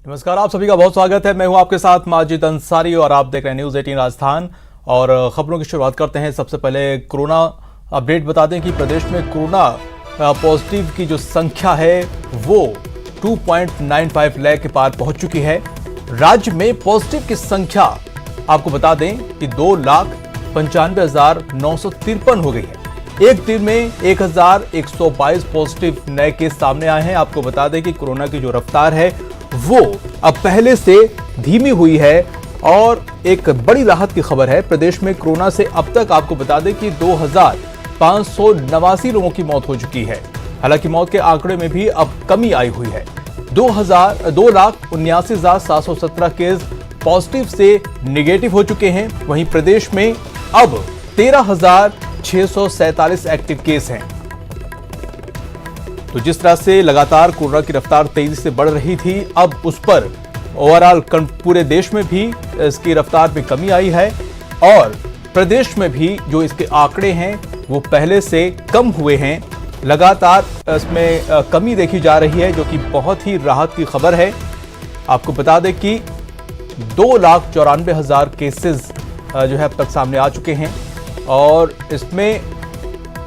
नमस्कार, आप सभी का बहुत स्वागत है। मैं हूं आपके साथ माजिद अंसारी और आप देख रहे हैं न्यूज़ 18 राजस्थान। और खबरों की शुरुआत करते हैं। सबसे पहले कोरोना अपडेट बता दें कि प्रदेश में कोरोना पॉजिटिव की जो संख्या है वो 2.95 लाख के पार पहुंच चुकी है। राज्य में पॉजिटिव की संख्या आपको बता दें कि 2,95,953 हो गई है। एक दिन में 1,122 पॉजिटिव नए केस सामने आए हैं। आपको बता दें कि कोरोना की जो रफ्तार है वो अब पहले से धीमी हुई है। और एक बड़ी राहत की खबर है, प्रदेश में कोरोना से अब तक आपको बता दें कि 2,589 लोगों की मौत हो चुकी है। हालांकि मौत के आंकड़े में भी अब कमी आई हुई है। 2,79,717 केस पॉजिटिव से निगेटिव हो चुके हैं। वहीं प्रदेश में अब 13,647 एक्टिव केस हैं। तो जिस तरह से लगातार कोरोना की रफ्तार तेजी से बढ़ रही थी, अब उस पर ओवरऑल पूरे देश में भी इसकी रफ्तार में कमी आई है। और प्रदेश में भी जो इसके आंकड़े हैं वो पहले से कम हुए हैं। लगातार इसमें कमी देखी जा रही है, जो कि बहुत ही राहत की खबर है। आपको बता दें कि 2,94,000 केसेस जो है अब तक सामने आ चुके हैं। और इसमें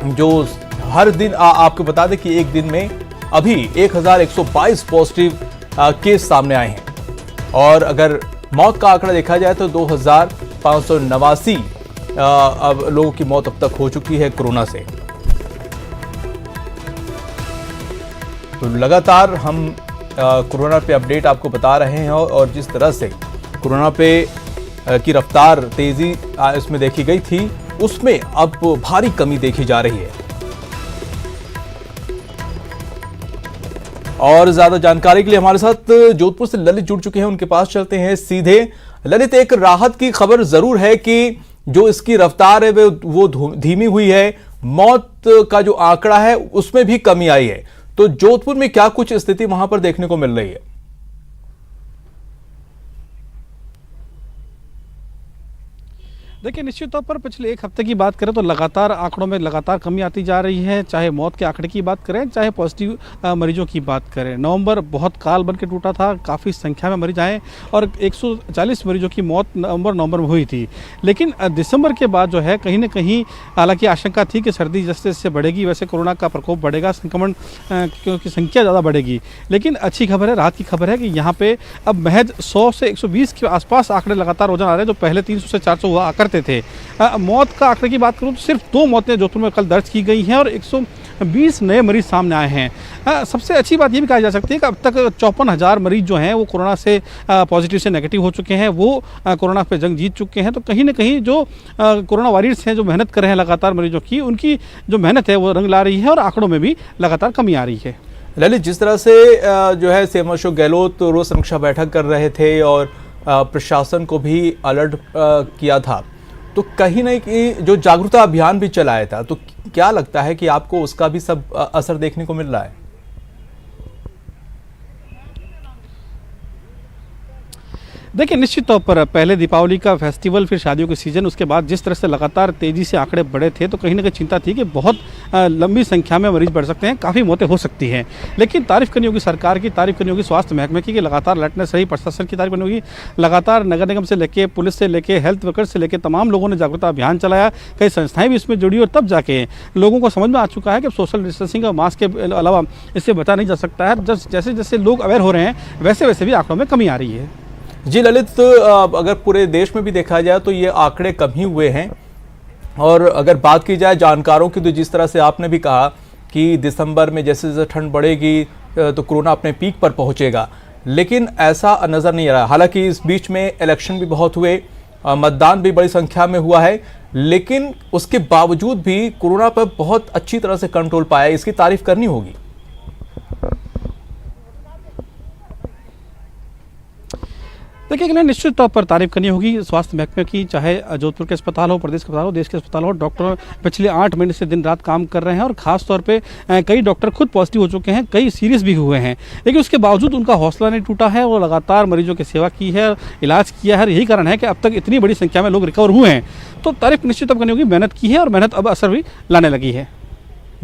जो हर दिन आपको बता दें कि एक दिन में अभी 1,122 पॉजिटिव केस सामने आए हैं। और अगर मौत का आंकड़ा देखा जाए तो 2,589 अब लोगों की मौत अब तक हो चुकी है कोरोना से। तो लगातार हम कोरोना पे अपडेट आपको बता रहे हैं। और जिस तरह से कोरोना पे की रफ्तार तेजी इसमें देखी गई थी, उसमें अब भारी कमी देखी जा रही है। और ज्यादा जानकारी के लिए हमारे साथ जोधपुर से ललित जुड़ चुके हैं, उनके पास चलते हैं सीधे। ललित, एक राहत की खबर जरूर है कि जो इसकी रफ्तार है वो धीमी हुई है। मौत का जो आंकड़ा है उसमें भी कमी आई है। तो जोधपुर में क्या कुछ स्थिति वहां पर देखने को मिल रही है? देखिए, निश्चित तौर पर पिछले एक हफ्ते की बात करें तो लगातार आंकड़ों में लगातार कमी आती जा रही है। चाहे मौत के आंकड़े की बात करें, चाहे पॉजिटिव मरीजों की बात करें। नवंबर बहुत काल बन के टूटा था, काफ़ी संख्या में मरीज आए और 140 मरीजों की मौत नवंबर में हुई थी। लेकिन दिसंबर के बाद जो है कहीं ना कहीं, हालांकि आशंका थी कि सर्दी जैसे जैसे बढ़ेगी वैसे कोरोना का प्रकोप बढ़ेगा, संक्रमण की संख्या ज़्यादा बढ़ेगी। लेकिन अच्छी खबर है, राहत की खबर है कि यहाँ पे अब महज 100 से 120 के आसपास आंकड़े लगातार रोजाना आ रहे हैं, जो पहले 300 से 400 हुआ करते थे। मौत का आंकड़े की बात करूं तो सिर्फ 2 मौतें जोधपुर में कल दर्ज की गई हैं और 120 नए मरीज सामने आए हैं। सबसे अच्छी बात ये भी कही जा सकती है कि अब तक 54,000 मरीज जो हैं वो कोरोना से पॉजिटिव से नेगेटिव हो चुके हैं, वो कोरोना पे जंग जीत चुके हैं। तो कहीं ना कहीं जो कोरोना वॉरियर्स हैं, जो मेहनत कर रहे हैं लगातार मरीजों की, उनकी जो मेहनत है वो रंग ला रही है और आंकड़ों में भी लगातार कमी आ रही है। ललित, जिस तरह से जो है सीएम अशोक गहलोत रोज समीक्षा बैठक कर रहे थे और प्रशासन को भी अलर्ट किया था, तो कहीं ना कहीं जो जागरूकता अभियान भी चलाया था, तो क्या लगता है कि आपको उसका भी सब असर देखने को मिल रहा है? देखिए, निश्चित तौर पर पहले दीपावली का फेस्टिवल, फिर शादियों के सीजन, उसके बाद जिस तरह से लगातार तेजी से आंकड़े बढ़े थे, तो कहीं ना कहीं चिंता थी कि बहुत लंबी संख्या में मरीज बढ़ सकते हैं, काफ़ी मौतें हो सकती हैं। लेकिन तारीफ करनी होगी सरकार की, तारीफ करनी होगी स्वास्थ्य महकमे की कि लगातार अलर्टनेस रही। प्रशासन की तारीफ करनी होगी, लगातार नगर निगम से लेके, पुलिस से लेके, हेल्थ वर्कर्स से लेके तमाम लोगों ने जागरूकता अभियान चलाया। कई संस्थाएं भी इसमें जुड़ी और तब जाके लोगों को समझ में आ चुका है कि सोशल डिस्टेंसिंग और मास्क के अलावा इससे बचा नहीं जा सकता है। जैसे जैसे लोग अवेयर हो रहे हैं वैसे वैसे भी आंकड़ों में कमी आ रही है। जी ललित, अगर पूरे देश में भी देखा जाए तो ये आंकड़े कम ही हुए हैं। और अगर बात की जाए जानकारों की, तो जिस तरह से आपने भी कहा कि दिसंबर में जैसे जैसे ठंड बढ़ेगी तो कोरोना अपने पीक पर पहुंचेगा, लेकिन ऐसा नज़र नहीं आ रहा। हालांकि इस बीच में इलेक्शन भी बहुत हुए, मतदान भी बड़ी संख्या में हुआ है, लेकिन उसके बावजूद भी कोरोना पर बहुत अच्छी तरह से कंट्रोल पाया, इसकी तारीफ करनी होगी। देखिए, निश्चित तौर पर तारीफ करनी होगी स्वास्थ्य महकमे की, चाहे जोधपुर के अस्पताल हो, प्रदेश के अस्पताल हो, देश के अस्पताल हो। डॉक्टर पिछले 8 महीने से दिन रात काम कर रहे हैं और खास तौर पे कई डॉक्टर खुद पॉजिटिव हो चुके हैं, कई सीरियस भी हुए हैं, लेकिन उसके बावजूद उनका हौसला नहीं टूटा है। वो लगातार मरीजों की सेवा की है, इलाज किया है। यही कारण है कि अब तक इतनी बड़ी संख्या में लोग रिकवर हुए हैं। तो तारीफ निश्चित तौर करनी होगी, मेहनत की है और मेहनत अब असर भी लाने लगी है।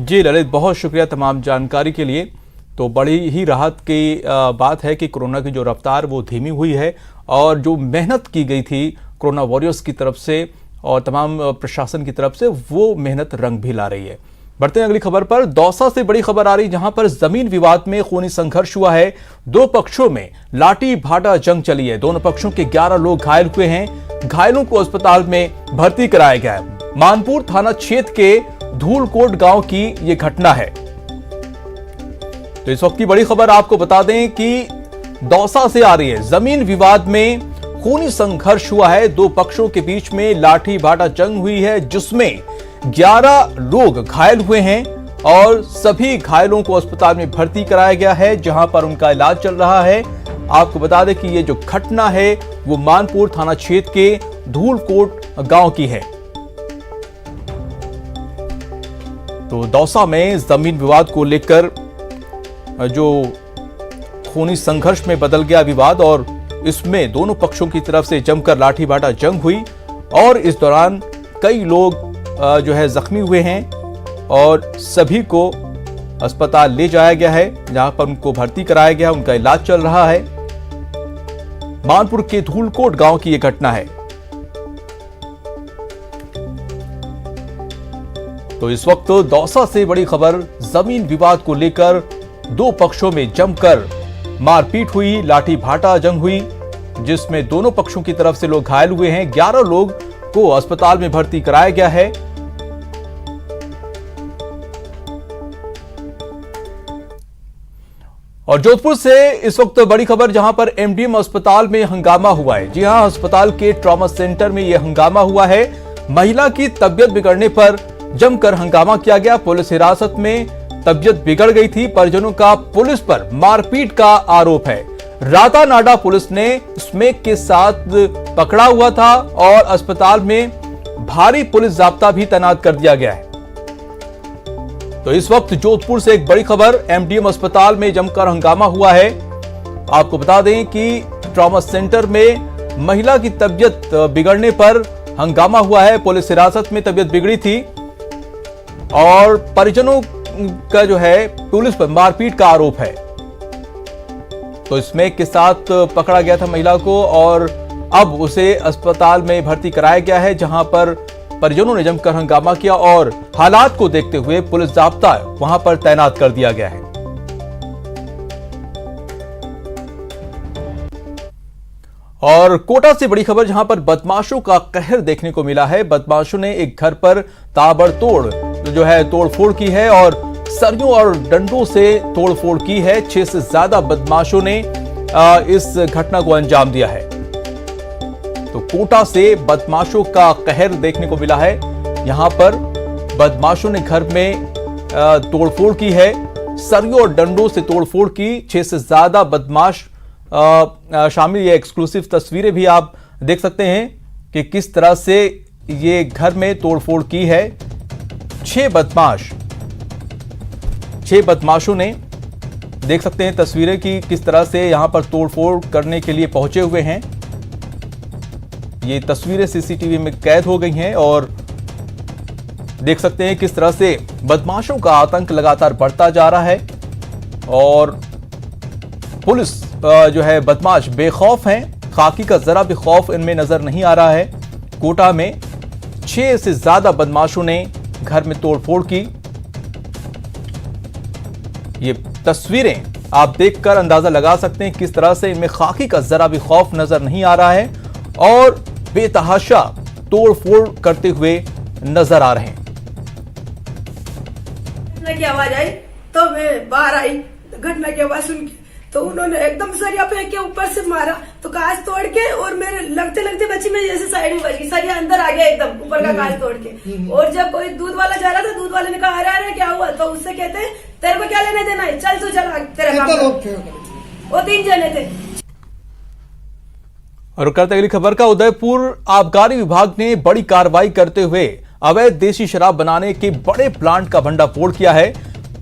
जी ललित, बहुत शुक्रिया तमाम जानकारी के लिए। तो बड़ी ही राहत की बात है कि कोरोना की जो रफ्तार वो धीमी हुई है और जो मेहनत की गई थी कोरोना वॉरियर्स की तरफ से और तमाम प्रशासन की तरफ से, वो मेहनत रंग भी ला रही है। बढ़ते हैं अगली खबर पर। दौसा से बड़ी खबर आ रही, जहां पर जमीन विवाद में खूनी संघर्ष हुआ है। दो पक्षों में लाठी भाटा जंग चली है। दोनों पक्षों के 11 लोग घायल हुए हैं। घायलों को अस्पताल में भर्ती कराया गया है। मानपुर थाना क्षेत्र के धूलकोट गांव की यह घटना है। तो इस वक्त की बड़ी खबर आपको बता दें कि दौसा से आ रही है। जमीन विवाद में खूनी संघर्ष हुआ है। दो पक्षों के बीच में लाठी भाटा जंग हुई है, जिसमें 11 लोग घायल हुए हैं और सभी घायलों को अस्पताल में भर्ती कराया गया है, जहां पर उनका इलाज चल रहा है। आपको बता दें कि ये जो घटना है वो मानपुर थाना क्षेत्र के धूलकोट गांव की है। तो दौसा में जमीन विवाद को लेकर जो खूनी संघर्ष में बदल गया विवाद और इसमें दोनों पक्षों की तरफ से जमकर लाठी भाटा जंग हुई और इस दौरान कई लोग जो है जख्मी हुए हैं और सभी को अस्पताल ले जाया गया है, जहां पर उनको भर्ती कराया गया, उनका इलाज चल रहा है। मानपुर के धूलकोट गांव की यह घटना है। तो इस वक्त दौसा से बड़ी खबर, जमीन विवाद को लेकर दो पक्षों में जमकर मारपीट हुई, लाठी भाटा जंग हुई, जिसमें दोनों पक्षों की तरफ से लोग घायल हुए हैं। 11 लोग को अस्पताल में भर्ती कराया गया है। और जोधपुर से इस वक्त बड़ी खबर, जहां पर एमडीएम अस्पताल में हंगामा हुआ है। जी हां, अस्पताल के ट्रॉमा सेंटर में यह हंगामा हुआ है। महिला की तबीयत बिगड़ने पर जमकर हंगामा किया गया। पुलिस हिरासत में तबीयत बिगड़ गई थी। परिजनों का पुलिस पर मारपीट का आरोप है। रातानाडा पुलिस ने स्मैक के साथ पकड़ा हुआ था और अस्पताल में भारी पुलिस जाब्ता भी तैनात कर दिया गया है। तो इस वक्त जोधपुर से एक बड़ी खबर, एमडीएम अस्पताल में जमकर हंगामा हुआ है। आपको बता दें कि ट्रॉमा सेंटर में महिला की तबीयत बिगड़ने पर हंगामा हुआ है। पुलिस हिरासत में तबीयत बिगड़ी थी और परिजनों का जो है पुलिस पर मारपीट का आरोप है। तो स्मैक के साथ पकड़ा गया था महिला को और अब उसे अस्पताल में भर्ती कराया गया है, जहां पर परिजनों ने जमकर हंगामा किया और हालात को देखते हुए पुलिस जाब्ता वहां पर तैनात कर दिया गया है। और कोटा से बड़ी खबर, जहां पर बदमाशों का कहर देखने को मिला है। बदमाशों ने एक घर पर ताबड़तोड़ जो है तोड़फोड़ की है और सरियों और डंडों से तोड़फोड़ की है। 6 से ज्यादा बदमाशों ने इस घटना को अंजाम दिया है। तो कोटा से बदमाशों का कहर देखने को मिला है। यहां पर बदमाशों ने घर में तोड़फोड़ की है, सरियों और डंडों से तोड़फोड़ की। 6 से ज्यादा बदमाश शामिल। ये एक्सक्लूसिव तस्वीरें भी आप देख सकते हैं कि किस तरह से ये घर में तोड़फोड़ की है। 6 बदमाशों ने, देख सकते हैं तस्वीरें कि किस तरह से यहां पर तोड़फोड़ करने के लिए पहुंचे हुए हैं। ये तस्वीरें सीसीटीवी में कैद हो गई हैं और देख सकते हैं किस तरह से बदमाशों का आतंक लगातार बढ़ता जा रहा है और पुलिस जो है बदमाश बेखौफ हैं। खाकी का जरा भी खौफ इनमें नजर नहीं आ रहा है। कोटा में 6 से ज्यादा बदमाशों ने घर में तोड़फोड़ की। ये तस्वीरें आप देखकर अंदाजा लगा सकते हैं किस तरह से इनमें खाकी का जरा भी खौफ नजर नहीं आ रहा है और बेतहाशा तोड़फोड़ करते हुए नजर आ रहे हैं। की आवाज आई तो मैं बाहर आई, घटना की आवाज सुन के तो उन्होंने एकदम सरिया फेंक के ऊपर से मारा तो कांच तोड़ के और मेरे लगते लगते बच्ची में जैसे साइड में बच गई, सरिया अंदर आ गया एकदम ऊपर का कांच तोड़ के। और जब कोई दूध वाला जा रहा था, दूध वाले ने कहा अरे क्या हुआ, तो उससे कहते तेरे को क्या लेने देना है, चल तू चला तेरा काम। वो 3 जने थे। और करते अगली खबर का, उदयपुर आबकारी विभाग ने बड़ी कार्रवाई करते हुए अवैध देसी शराब बनाने के बड़े प्लांट का भंडाफोड़ किया है।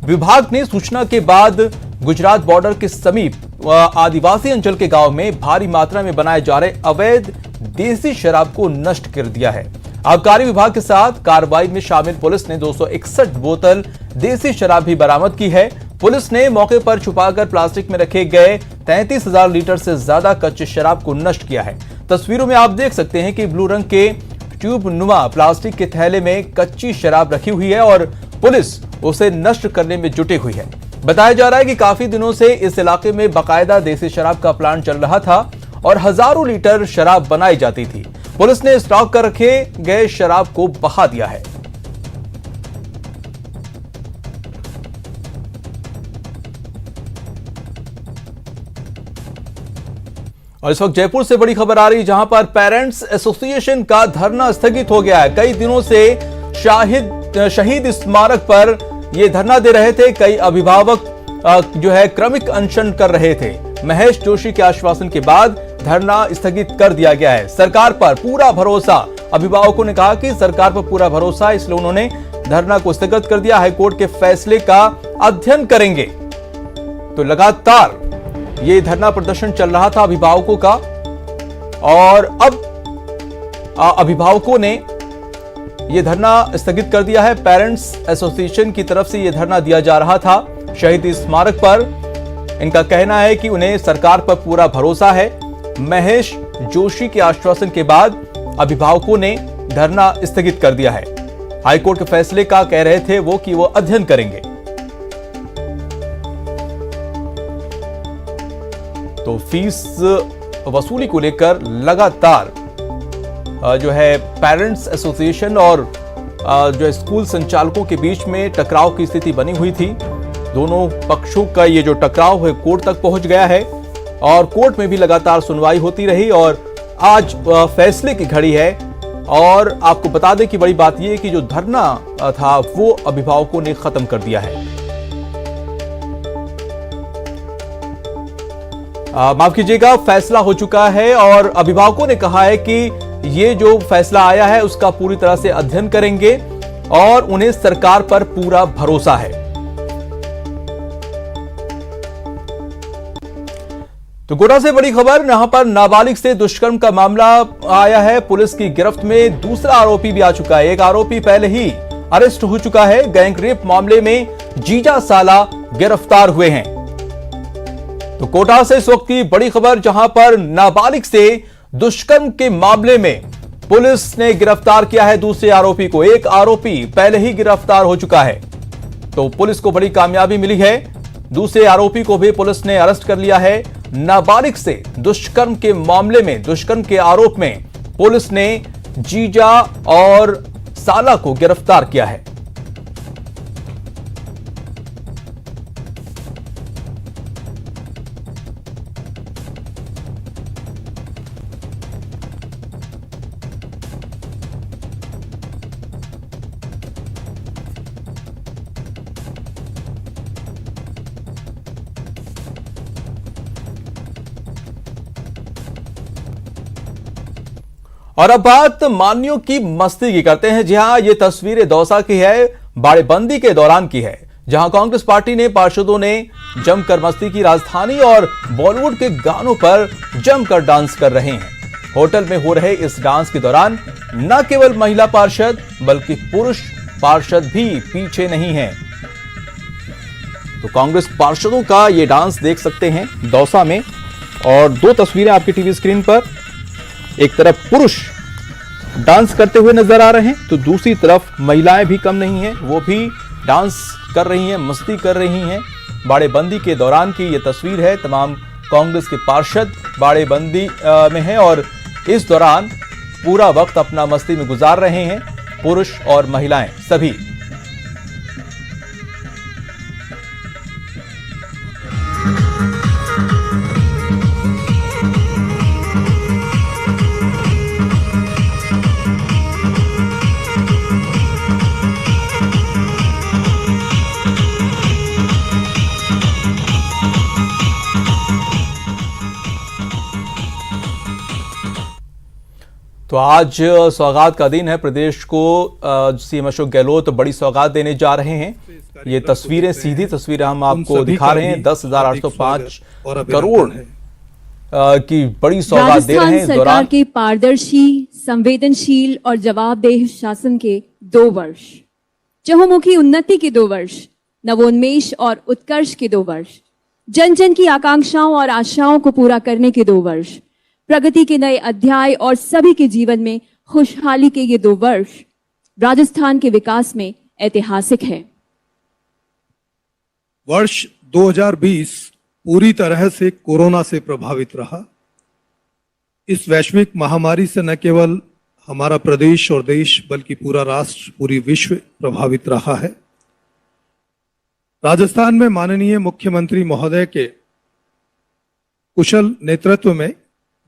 विभाग ने सूचना के बाद गुजरात बॉर्डर के समीप आदिवासी अंचल के गांव में भारी मात्रा में बनाए जा रहे अवैध देसी शराब को नष्ट कर दिया है। आबकारी विभाग के साथ कार्रवाई में शामिल पुलिस ने 261 बोतल देसी शराब भी बरामद की है। पुलिस ने मौके पर छुपाकर प्लास्टिक में रखे गए 33,000 लीटर से ज्यादा कच्चे शराब को नष्ट किया है। तस्वीरों में आप देख सकते हैं कि ब्लू रंग के ट्यूब नुमा प्लास्टिक के थैले में कच्ची शराब रखी हुई है और पुलिस उसे नष्ट करने में जुटी हुई है। बताया जा रहा है कि काफी दिनों से इस इलाके में बाकायदा देसी शराब का प्लांट चल रहा था और हजारों लीटर शराब बनाई जाती थी। पुलिस ने स्टॉक कर रखे गए शराब को बहा दिया है। और इस वक्त जयपुर से बड़ी खबर आ रही है, जहां पर पेरेंट्स एसोसिएशन का धरना स्थगित हो गया है। कई दिनों से शहीद स्मारक पर यह धरना दे रहे थे। कई अभिभावक जो है क्रमिक अनशन कर रहे थे। महेश जोशी के आश्वासन के बाद धरना स्थगित कर दिया गया है। सरकार पर पूरा भरोसा, अभिभावकों ने कहा कि सरकार पर पूरा भरोसा, इसलिए उन्होंने धरना को स्थगित कर दिया। हाईकोर्ट के फैसले का अध्ययन करेंगे। तो लगातार ये धरना प्रदर्शन चल रहा था अभिभावकों का और अब अभिभावकों ने यह धरना स्थगित कर दिया है। पेरेंट्स एसोसिएशन की तरफ से यह धरना दिया जा रहा था शहीद स्मारक पर। इनका कहना है कि उन्हें सरकार पर पूरा भरोसा है। महेश जोशी के आश्वासन के बाद अभिभावकों ने धरना स्थगित कर दिया है। हाईकोर्ट के फैसले का कह रहे थे वो कि वो अध्ययन करेंगे। तो फीस वसूली को लेकर लगातार जो है पेरेंट्स एसोसिएशन और जो है स्कूल संचालकों के बीच में टकराव की स्थिति बनी हुई थी। दोनों पक्षों का ये जो टकराव है कोर्ट तक पहुंच गया है और कोर्ट में भी लगातार सुनवाई होती रही और आज फैसले की घड़ी है। और आपको बता दें कि बड़ी बात यह है कि जो धरना था वो अभिभावकों ने खत्म कर दिया है। माफ कीजिएगा, फैसला हो चुका है और अभिभावकों ने कहा है कि ये जो फैसला आया है उसका पूरी तरह से अध्ययन करेंगे और उन्हें सरकार पर पूरा भरोसा है। तो गोड्डा से बड़ी खबर, यहां पर नाबालिग से दुष्कर्म का मामला आया है। पुलिस की गिरफ्त में दूसरा आरोपी भी आ चुका है। एक आरोपी पहले ही अरेस्ट हो चुका है। गैंग रेप मामले में जीजा साला गिरफ्तार हुए हैं। तो कोटा से इस वक्त की बड़ी खबर, जहां पर नाबालिग से दुष्कर्म के मामले में पुलिस ने गिरफ्तार किया है दूसरे आरोपी को। एक आरोपी पहले ही गिरफ्तार हो चुका है। तो पुलिस को बड़ी कामयाबी मिली है। दूसरे आरोपी को भी पुलिस ने अरेस्ट कर लिया है। नाबालिग से दुष्कर्म के मामले में, दुष्कर्म के आरोप में पुलिस ने जीजा और साला को गिरफ्तार किया है। और अब बात मान्यों की मस्ती की करते हैं। जी हां, ये तस्वीरें दौसा की है, बाड़ेबंदी के दौरान की है, जहां कांग्रेस पार्टी ने पार्षदों ने जमकर मस्ती की। राजधानी और बॉलीवुड के गानों पर जमकर डांस कर रहे हैं। होटल में हो रहे इस डांस के दौरान न केवल महिला पार्षद बल्कि पुरुष पार्षद भी पीछे नहीं हैं। तो कांग्रेस पार्षदों का ये डांस देख सकते हैं दौसा में। और दो तस्वीरें आपकी टीवी स्क्रीन पर, एक तरफ पुरुष डांस करते हुए नजर आ रहे हैं तो दूसरी तरफ महिलाएं भी कम नहीं हैं, वो भी डांस कर रही हैं, मस्ती कर रही हैं। बाड़ेबंदी के दौरान की ये तस्वीर है। तमाम कांग्रेस के पार्षद बाड़ेबंदी में हैं और इस दौरान पूरा वक्त अपना मस्ती में गुजार रहे हैं, पुरुष और महिलाएं सभी। तो आज सौगात का दिन है। प्रदेश को सीएम अशोक गहलोत बड़ी सौगात देने जा रहे हैं। ये तस्वीरें, सीधी तस्वीरें हम आपको दिखा रहे हैं। 10,805 करोड़ की बड़ी सौगात दे रहे हैं। सरकार के पारदर्शी, संवेदनशील और जवाबदेह शासन के 2 वर्ष, चहुमुखी उन्नति के 2 वर्ष, नवोन्मेष और उत्कर्ष के 2 वर्ष, जन जन की आकांक्षाओं और आशाओं को पूरा करने के 2 वर्ष, प्रगति के नए अध्याय और सभी के जीवन में खुशहाली के ये 2 वर्ष राजस्थान के विकास में ऐतिहासिक है। वर्ष 2020 पूरी तरह से कोरोना से प्रभावित रहा। इस वैश्विक महामारी से न केवल हमारा प्रदेश और देश बल्कि पूरा राष्ट्र, पूरी विश्व प्रभावित रहा है। राजस्थान में माननीय मुख्यमंत्री महोदय के कुशल नेतृत्व में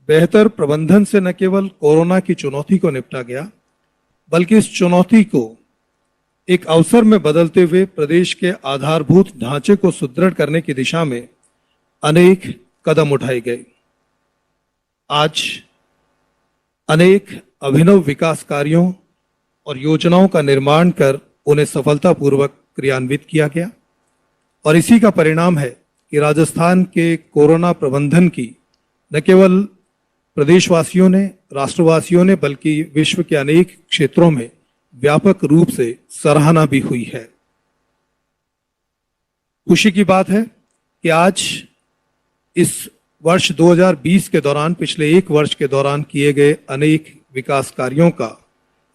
बेहतर प्रबंधन से न केवल कोरोना की चुनौती को निपटा गया, बल्कि इस चुनौती को एक अवसर में बदलते हुए प्रदेश के आधारभूत ढांचे को सुदृढ़ करने की दिशा में अनेक कदम उठाए गए। आज अनेक अभिनव विकास कार्यों और योजनाओं का निर्माण कर उन्हें सफलतापूर्वक क्रियान्वित किया गया और इसी का परिणाम है कि राजस्थान के कोरोना प्रबंधन की न केवल प्रदेशवासियों ने, राष्ट्रवासियों ने, बल्कि विश्व के अनेक क्षेत्रों में व्यापक रूप से सराहना भी हुई है। खुशी की बात है कि आज इस वर्ष 2020 के दौरान, पिछले 1 वर्ष के दौरान किए गए अनेक विकास कार्यों का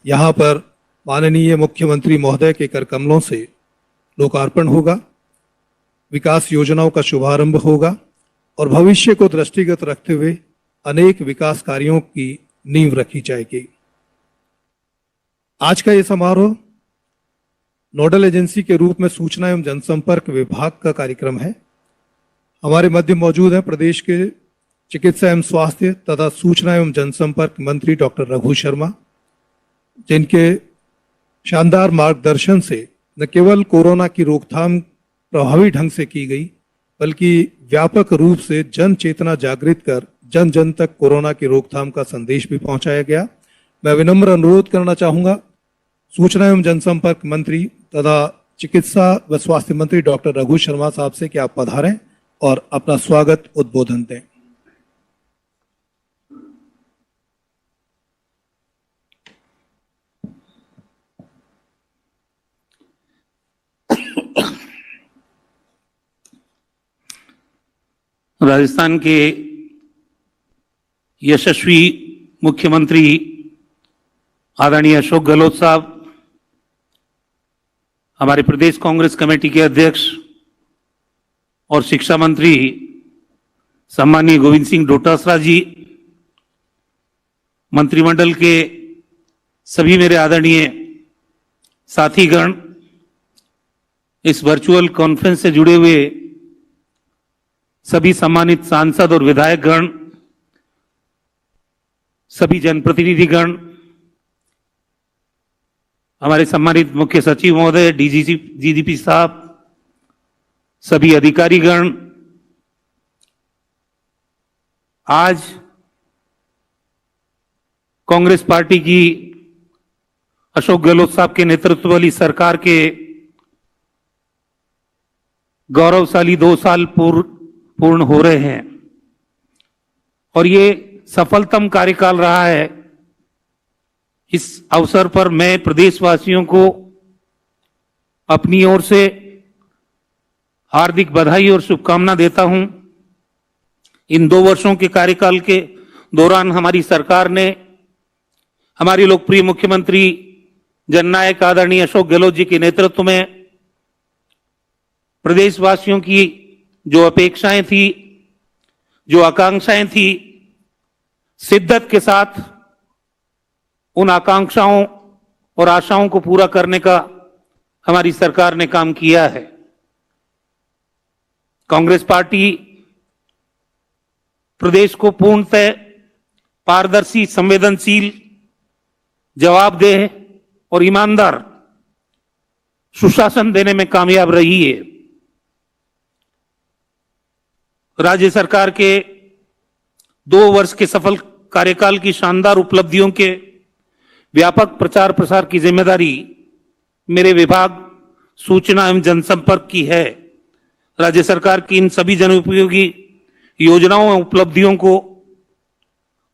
यहाँ पर माननीय मुख्यमंत्री महोदय के कर कमलों से लोकार्पण होगा, विकास योजनाओं का शुभारंभ होगा और भविष्य को दृष्टिगत रखते हुए अनेक विकास कार्यों की नींव रखी जाएगी। आज का ये समारोह नोडल एजेंसी के रूप में सूचना एवं जनसंपर्क विभाग का कार्यक्रम है। हमारे मध्य मौजूद हैं प्रदेश के चिकित्सा एवं स्वास्थ्य तथा सूचना एवं जनसंपर्क मंत्री डॉक्टर रघु शर्मा, जिनके शानदार मार्गदर्शन से न केवल कोरोना की रोकथाम प्रभावी ढंग से की गई, बल्कि व्यापक रूप से जन चेतना जागृत कर जन जन तक कोरोना की रोकथाम का संदेश भी पहुंचाया गया। मैं विनम्र अनुरोध करना चाहूंगा सूचना एवं जनसंपर्क मंत्री तथा चिकित्सा व स्वास्थ्य मंत्री डॉक्टर रघु शर्मा साहब से कि आप पधारें और अपना स्वागत उद्बोधन दें। राजस्थान के यशस्वी मुख्यमंत्री आदरणीय अशोक गहलोत साहब, हमारे प्रदेश कांग्रेस कमेटी के अध्यक्ष और शिक्षा मंत्री सम्मानीय गोविंद सिंह डोटासरा जी, मंत्रिमंडल के सभी मेरे आदरणीय साथीगण, इस वर्चुअल कॉन्फ्रेंस से जुड़े हुए सभी सम्मानित सांसद और विधायकगण, सभी जनप्रतिनिधिगण, हमारे सम्मानित मुख्य सचिव महोदय, डीजीपी साहब, सभी अधिकारीगण, आज कांग्रेस पार्टी की अशोक गहलोत साहब के नेतृत्व वाली सरकार के गौरवशाली 2 साल पूर्ण हो रहे हैं और ये सफलतम कार्यकाल रहा है। इस अवसर पर मैं प्रदेशवासियों को अपनी ओर से हार्दिक बधाई और शुभकामना देता हूं। इन 2 वर्षों के कार्यकाल के दौरान हमारी सरकार ने हमारी लोकप्रिय मुख्यमंत्री जननायक आदरणीय अशोक गहलोत जी के नेतृत्व में प्रदेशवासियों की जो अपेक्षाएं थी, जो आकांक्षाएं थी, शिद्दत के साथ उन आकांक्षाओं और आशाओं को पूरा करने का हमारी सरकार ने काम किया है। कांग्रेस पार्टी प्रदेश को पूर्णतः पारदर्शी, संवेदनशील, जवाबदेह और ईमानदार सुशासन देने में कामयाब रही है। राज्य सरकार के 2 वर्ष के सफल कार्यकाल की शानदार उपलब्धियों के व्यापक प्रचार प्रसार की जिम्मेदारी मेरे विभाग सूचना एवं जनसंपर्क की है। राज्य सरकार की इन सभी जनोपयोगी योजनाओं एवं उपलब्धियों को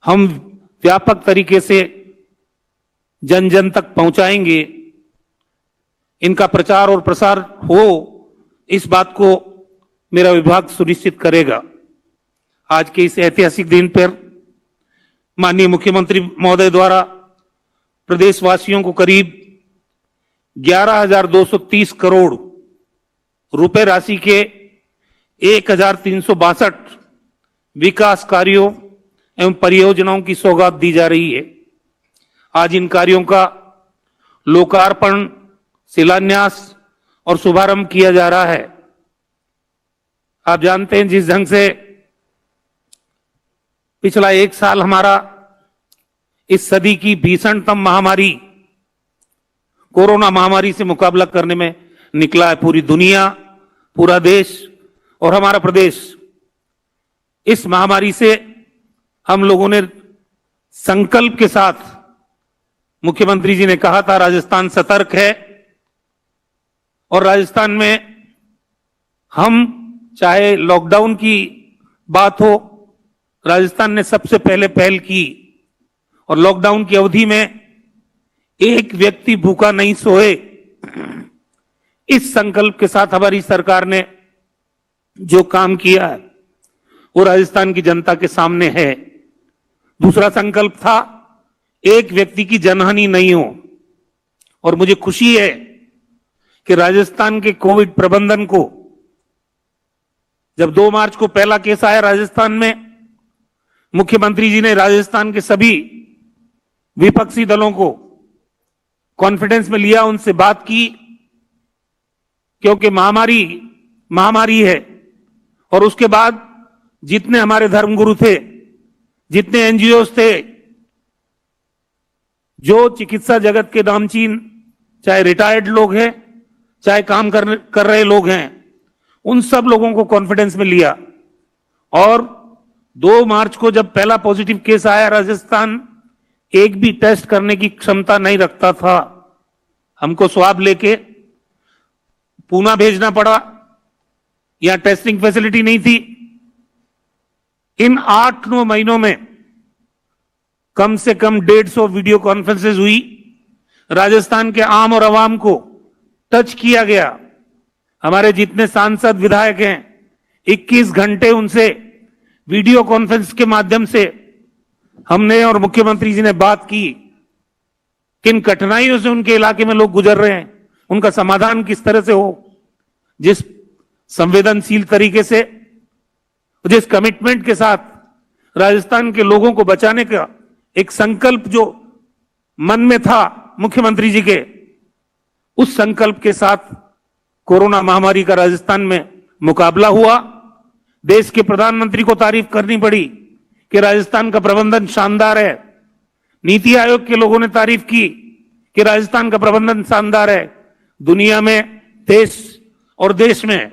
हम व्यापक तरीके से जन जन तक पहुंचाएंगे। इनका प्रचार और प्रसार हो इस बात को मेरा विभाग सुनिश्चित करेगा। आज के इस ऐतिहासिक दिन पर माननीय मुख्यमंत्री महोदय द्वारा प्रदेशवासियों को करीब 11,230 करोड़ रुपए राशि के 1,362 विकास कार्यों एवं परियोजनाओं की सौगात दी जा रही है। आज इन कार्यों का लोकार्पण, शिलान्यास और शुभारंभ किया जा रहा है। आप जानते हैं जिस ढंग से पिछला एक साल हमारा इस सदी की भीषणतम महामारी कोरोना महामारी से मुकाबला करने में निकला है, पूरी दुनिया, पूरा देश और हमारा प्रदेश। इस महामारी से हम लोगों ने संकल्प के साथ, मुख्यमंत्री जी ने कहा था राजस्थान सतर्क है, और राजस्थान में हम चाहे लॉकडाउन की बात हो, राजस्थान ने सबसे पहले पहल की और लॉकडाउन की अवधि में एक व्यक्ति भूखा नहीं सोए, इस संकल्प के साथ हमारी सरकार ने जो काम किया है वो राजस्थान की जनता के सामने है। दूसरा संकल्प था एक व्यक्ति की जनहानि नहीं हो, और मुझे खुशी है कि राजस्थान के कोविड प्रबंधन को, जब 2 मार्च को पहला केस आया राजस्थान में, मुख्यमंत्री जी ने राजस्थान के सभी विपक्षी दलों को कॉन्फिडेंस में लिया, उनसे बात की, क्योंकि महामारी है। और उसके बाद जितने हमारे धर्मगुरु थे, जितने एनजीओ थे, जो चिकित्सा जगत के नामचीन, चाहे रिटायर्ड लोग हैं, चाहे काम कर रहे लोग हैं, उन सब लोगों को कॉन्फिडेंस में लिया। और 2 मार्च को जब पहला पॉजिटिव केस आया, राजस्थान एक भी टेस्ट करने की क्षमता नहीं रखता था। हमको स्वाब लेके पूना भेजना पड़ा, यहां टेस्टिंग फैसिलिटी नहीं थी। इन 8-9 महीनों में कम से कम 150 वीडियो कॉन्फ्रेंसेस हुई, राजस्थान के आम और अवाम को टच किया गया। हमारे जितने सांसद विधायक हैं, 21 घंटे उनसे वीडियो कॉन्फ्रेंस के माध्यम से हमने और मुख्यमंत्री जी ने बात की, किन कठिनाइयों से उनके इलाके में लोग गुजर रहे हैं, उनका समाधान किस तरह से हो। जिस संवेदनशील तरीके से, जिस कमिटमेंट के साथ राजस्थान के लोगों को बचाने का एक संकल्प जो मन में था मुख्यमंत्री जी के, उस संकल्प के साथ कोरोना महामारी का राजस्थान में मुकाबला हुआ। देश के प्रधानमंत्री को तारीफ करनी पड़ी कि राजस्थान का प्रबंधन शानदार है। नीति आयोग के लोगों ने तारीफ की कि राजस्थान का प्रबंधन शानदार है। दुनिया में देश में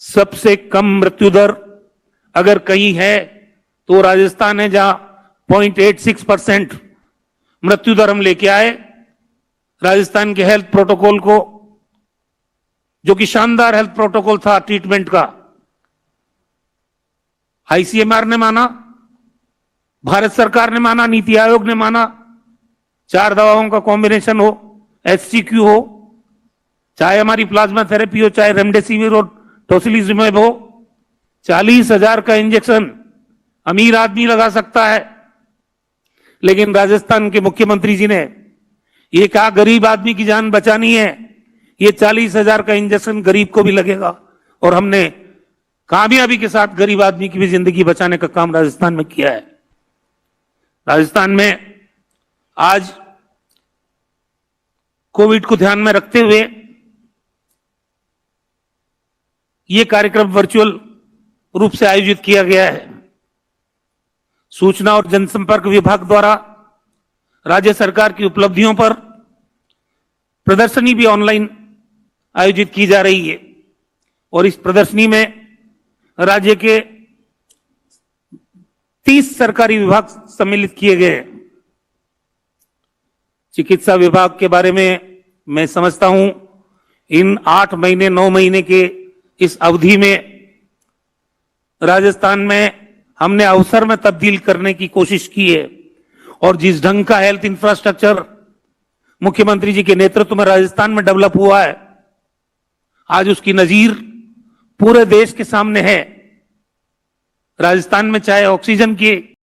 सबसे कम मृत्यु दर अगर कहीं है तो राजस्थान है, जहां 0.86% मृत्यु दर हम लेके आए। राजस्थान के हेल्थ प्रोटोकॉल को, जो कि शानदार हेल्थ प्रोटोकॉल था ट्रीटमेंट का, आईसीएमआर ने माना, भारत सरकार ने माना, नीति आयोग ने माना। 4 दवाओं का कॉम्बिनेशन हो, HCQ हो, चाहे हमारी प्लाज्मा थेरेपी हो, चाहे रेमडेसिविर और टोसिलिजुमेब हो, 40,000 का इंजेक्शन अमीर आदमी लगा सकता है, लेकिन राजस्थान के मुख्यमंत्री जी ने ये कहा गरीब आदमी की जान बचानी है, ये 40,000 का इंजेक्शन गरीब को भी लगेगा। और हमने कामयाबी के साथ गरीब आदमी की भी जिंदगी बचाने का काम राजस्थान में किया है। राजस्थान में आज कोविड को ध्यान में रखते हुए ये कार्यक्रम वर्चुअल रूप से आयोजित किया गया है। सूचना और जनसंपर्क विभाग द्वारा राज्य सरकार की उपलब्धियों पर प्रदर्शनी भी ऑनलाइन आयोजित की जा रही है, और इस प्रदर्शनी में राज्य के 30 सरकारी विभाग सम्मिलित किए गए हैं। चिकित्सा विभाग के बारे में मैं समझता हूं इन 8 महीने 9 महीने के इस अवधि में राजस्थान में हमने अवसर में तब्दील करने की कोशिश की है, और जिस ढंग का हेल्थ इंफ्रास्ट्रक्चर मुख्यमंत्री जी के नेतृत्व में राजस्थान में डेवलप हुआ है, आज उसकी नजीर पूरे देश के सामने है। राजस्थान में चाहे ऑक्सीजन की